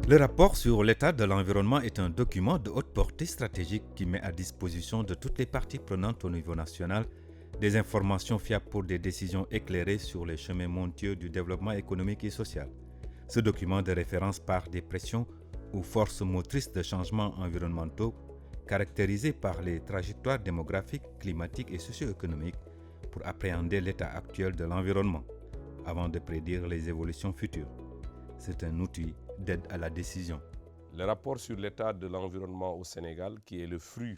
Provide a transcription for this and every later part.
Le rapport sur l'état de l'environnement est un document de haute portée stratégique qui met à disposition de toutes les parties prenantes au niveau national des informations fiables pour des décisions éclairées sur les chemins montueux du développement économique et social. Ce document de référence part des pressions ou forces motrices de changements environnementaux caractérisées par les trajectoires démographiques, climatiques et socio-économiques pour appréhender l'état actuel de l'environnement avant de prédire les évolutions futures. C'est un outil d'aide à la décision. Le rapport sur l'état de l'environnement au Sénégal, qui est le fruit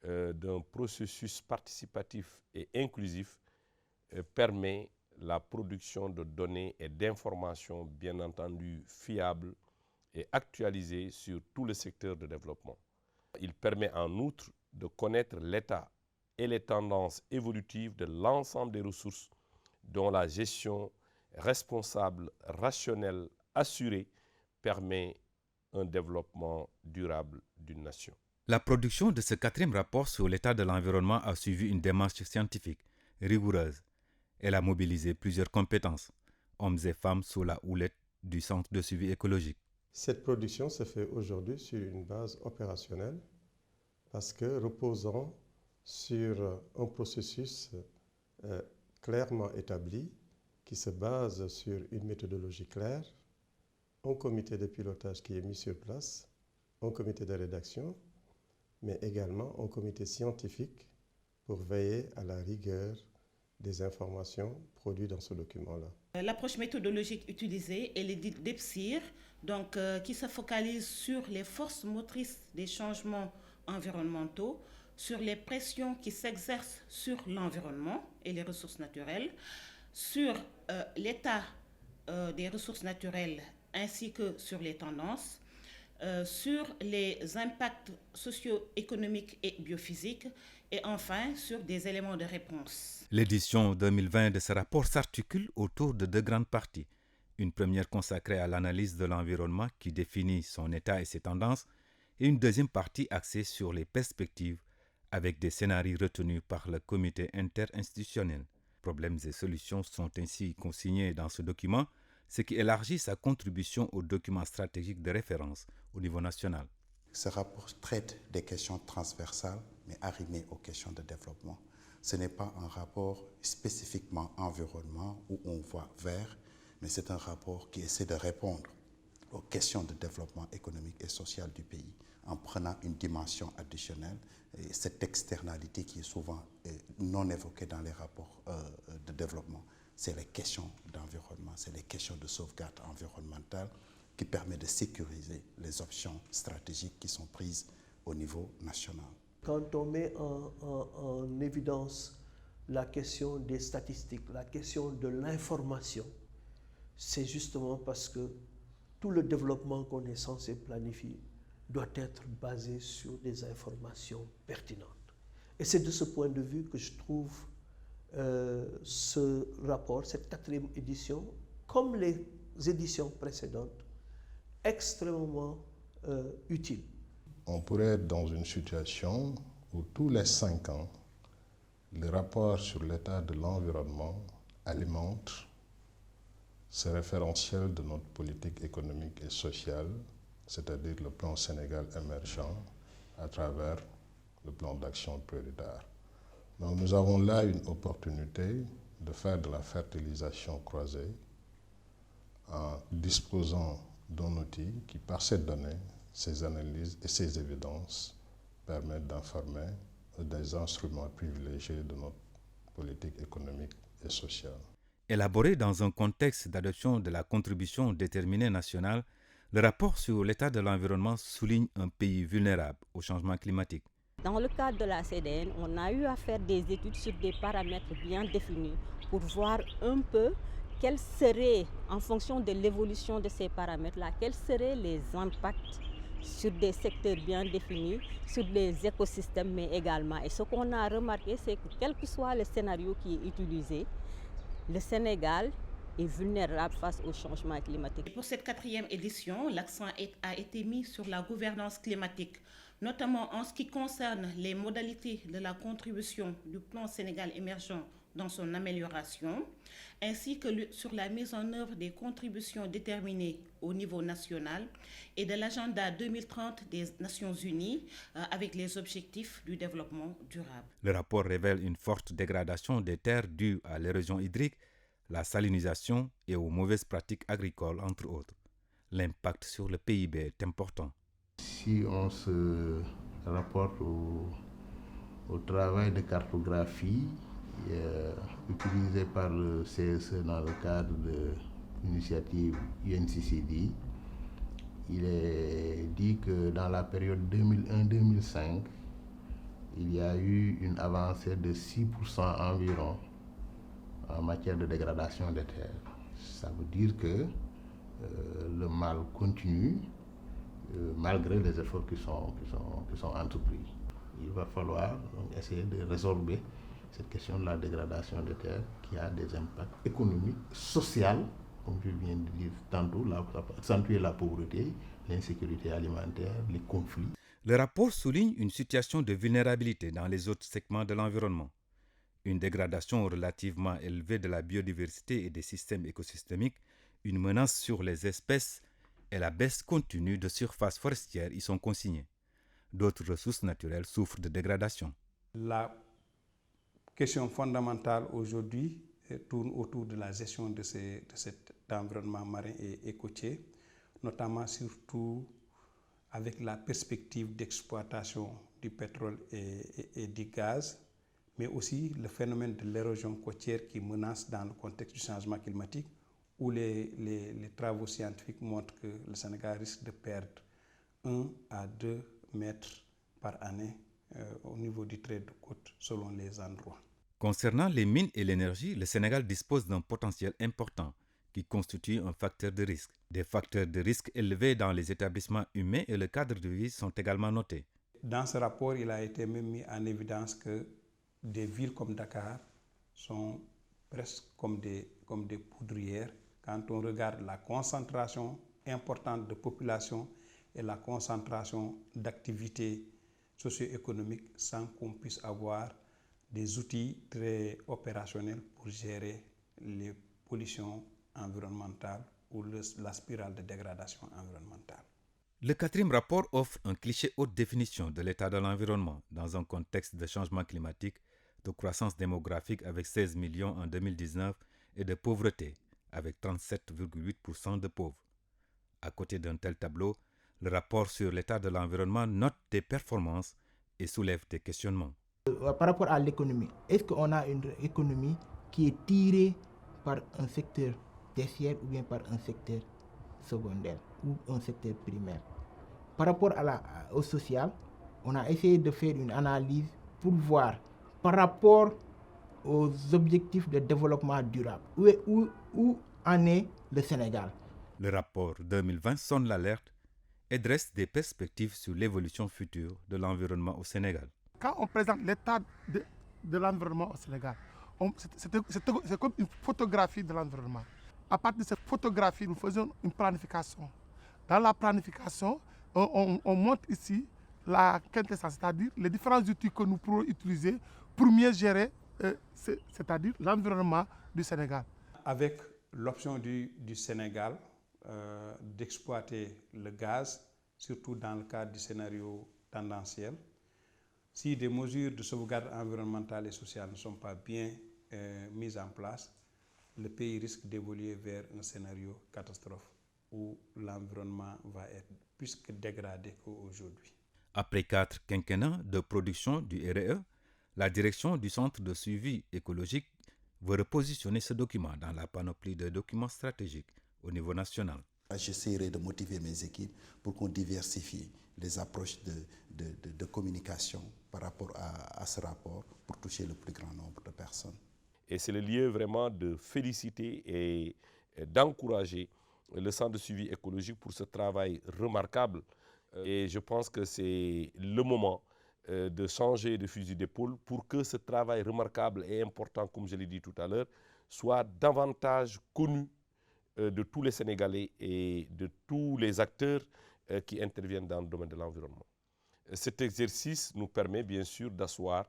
d'un processus participatif et inclusif, permet la production de données et d'informations bien entendu fiables et actualisées sur tout le secteur de développement. Il permet en outre de connaître l'état et les tendances évolutives de l'ensemble des ressources dont la gestion responsable, rationnelle, assurée permet un développement durable d'une nation. La production de ce quatrième rapport sur l'état de l'environnement a suivi une démarche scientifique, rigoureuse. Elle a mobilisé plusieurs compétences, hommes et femmes sous la houlette du Centre de suivi écologique. Cette production se fait aujourd'hui sur une base opérationnelle parce que reposant sur un processus clairement établi qui se base sur une méthodologie claire, un comité de pilotage qui est mis sur place, un comité de rédaction, mais également un comité scientifique pour veiller à la rigueur des informations produites dans ce document-là. L'approche méthodologique utilisée est l'édite d'EPSIR, qui se focalise sur les forces motrices des changements environnementaux, sur les pressions qui s'exercent sur l'environnement et les ressources naturelles, sur l'état des ressources naturelles ainsi que sur les tendances, sur les impacts socio-économiques et biophysiques et enfin sur des éléments de réponse. L'édition 2020 de ce rapport s'articule autour de deux grandes parties. Une première consacrée à l'analyse de l'environnement qui définit son état et ses tendances et une deuxième partie axée sur les perspectives avec des scénarios retenus par le comité interinstitutionnel. Problèmes et solutions sont ainsi consignés dans ce document, ce qui élargit sa contribution au document stratégique de référence au niveau national. Ce rapport traite des questions transversales, mais arrimées aux questions de développement. Ce n'est pas un rapport spécifiquement environnement où on voit vert, mais c'est un rapport qui essaie de répondre aux questions de développement économique et social du pays en prenant une dimension additionnelle, et cette externalité qui est souvent non évoquée dans les rapports de développement. C'est les questions d'environnement, c'est les questions de sauvegarde environnementale qui permet de sécuriser les options stratégiques qui sont prises au niveau national. Quand on met en évidence la question des statistiques, la question de l'information, c'est justement parce que tout le développement qu'on est censé planifier doit être basé sur des informations pertinentes. Et c'est de ce point de vue que je trouve ce rapport, cette quatrième édition, comme les éditions précédentes, extrêmement utile. On pourrait être dans une situation où tous les 5 ans, le rapport sur l'état de l'environnement alimente ce référentiel de notre politique économique et sociale, c'est-à-dire le plan Sénégal émergent à travers le plan d'action prioritaire. Donc nous avons là une opportunité de faire de la fertilisation croisée en disposant d'un outil qui, par ces données, ces analyses et ces évidences, permettent d'informer des instruments privilégiés de notre politique économique et sociale. Élaboré dans un contexte d'adoption de la contribution déterminée nationale, le rapport sur l'état de l'environnement souligne un pays vulnérable au changement climatique. Dans le cadre de la CDN, on a eu à faire des études sur des paramètres bien définis pour voir un peu quels seraient, en fonction de l'évolution de ces paramètres-là, quels seraient les impacts sur des secteurs bien définis, sur les écosystèmes, mais également. Et ce qu'on a remarqué, c'est que quel que soit le scénario qui est utilisé, le Sénégal est vulnérable face au changement climatique. Et pour cette quatrième édition, l'accent a été mis sur la gouvernance climatique, notamment en ce qui concerne les modalités de la contribution du plan Sénégal émergent dans son amélioration, ainsi que sur la mise en œuvre des contributions déterminées au niveau national et de l'agenda 2030 des Nations Unies avec les objectifs du développement durable. Le rapport révèle une forte dégradation des terres due à l'érosion hydrique, la salinisation et aux mauvaises pratiques agricoles, entre autres. L'impact sur le PIB est important. Si on se rapporte au travail de cartographie utilisé par le CSE dans le cadre de l'initiative UNCCD, il est dit que dans la période 2001-2005, il y a eu une avancée de 6% environ en matière de dégradation des terres. Ça veut dire que le mal continue malgré les efforts qui sont entrepris. Il va falloir donc essayer de résorber cette question de la dégradation des terres qui a des impacts économiques, sociaux, comme je viens de dire tantôt, accentuer la pauvreté, l'insécurité alimentaire, les conflits. Le rapport souligne une situation de vulnérabilité dans les autres segments de l'environnement. Une dégradation relativement élevée de la biodiversité et des systèmes écosystémiques, une menace sur les espèces et la baisse continue de surfaces forestières y sont consignées. D'autres ressources naturelles souffrent de dégradation. La question fondamentale aujourd'hui tourne autour de la gestion de cet environnement marin et côtier, notamment surtout avec la perspective d'exploitation du pétrole et du gaz, mais aussi le phénomène de l'érosion côtière qui menace dans le contexte du changement climatique, où les travaux scientifiques montrent que le Sénégal risque de perdre 1 à 2 mètres par année au niveau du trait de côte selon les endroits. Concernant les mines et l'énergie, le Sénégal dispose d'un potentiel important qui constitue un facteur de risque. Des facteurs de risque élevés dans les établissements humains et le cadre de vie sont également notés. Dans ce rapport, il a été même mis en évidence que des villes comme Dakar sont presque comme des poudrières quand on regarde la concentration importante de population et la concentration d'activités socio-économiques sans qu'on puisse avoir des outils très opérationnels pour gérer les pollutions environnementales ou la spirale de dégradation environnementale. Le 4e rapport offre un cliché haute définition de l'état de l'environnement dans un contexte de changement climatique, de croissance démographique avec 16 millions en 2019 et de pauvreté avec 37,8% de pauvres. À côté d'un tel tableau, le rapport sur l'état de l'environnement note des performances et soulève des questionnements. Par rapport à l'économie, est-ce qu'on a une économie qui est tirée par un secteur tertiaire ou bien par un secteur secondaire ou un secteur primaire? Par rapport au social, on a essayé de faire une analyse pour voir par rapport aux objectifs de développement durable où en est le Sénégal. Le rapport 2020 sonne l'alerte et dresse des perspectives sur l'évolution future de l'environnement au Sénégal. Quand on présente l'état de l'environnement au Sénégal, c'est comme une photographie de l'environnement. À partir de cette photographie, nous faisons une planification. Dans la planification, on montre ici la quintessence, c'est-à-dire les différents outils que nous pourrons utiliser pour mieux gérer, c'est-à-dire l'environnement du Sénégal. Avec l'option du Sénégal d'exploiter le gaz, surtout dans le cadre du scénario tendanciel, si des mesures de sauvegarde environnementale et sociale ne sont pas bien mises en place, le pays risque d'évoluer vers un scénario catastrophe où l'environnement va être plus que dégradé qu'aujourd'hui. Après 4 quinquennats de production du RE, la direction du Centre de suivi écologique veut repositionner ce document dans la panoplie de documents stratégiques au niveau national. J'essaierai de motiver mes équipes pour qu'on diversifie les approches de communication par rapport à ce rapport pour toucher le plus grand nombre de personnes. Et c'est le lieu vraiment de féliciter et d'encourager le Centre de suivi écologique pour ce travail remarquable. Et je pense que c'est le moment de changer de fusil d'épaule pour que ce travail remarquable et important, comme je l'ai dit tout à l'heure, soit davantage connu de tous les Sénégalais et de tous les acteurs qui interviennent dans le domaine de l'environnement. Cet exercice nous permet bien sûr d'asseoir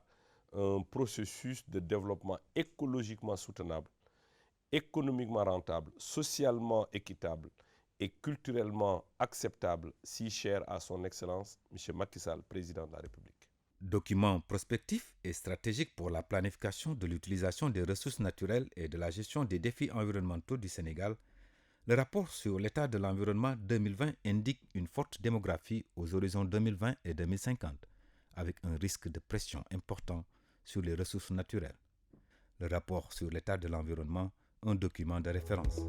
un processus de développement écologiquement soutenable, économiquement rentable, socialement équitable et culturellement acceptable, si cher à son Excellence, M. Macky Sall, Président de la République. Document prospectif et stratégique pour la planification de l'utilisation des ressources naturelles et de la gestion des défis environnementaux du Sénégal, le rapport sur l'état de l'environnement 2020 indique une forte démographie aux horizons 2020 et 2050, avec un risque de pression important sur les ressources naturelles. Le rapport sur l'état de l'environnement, un document de référence.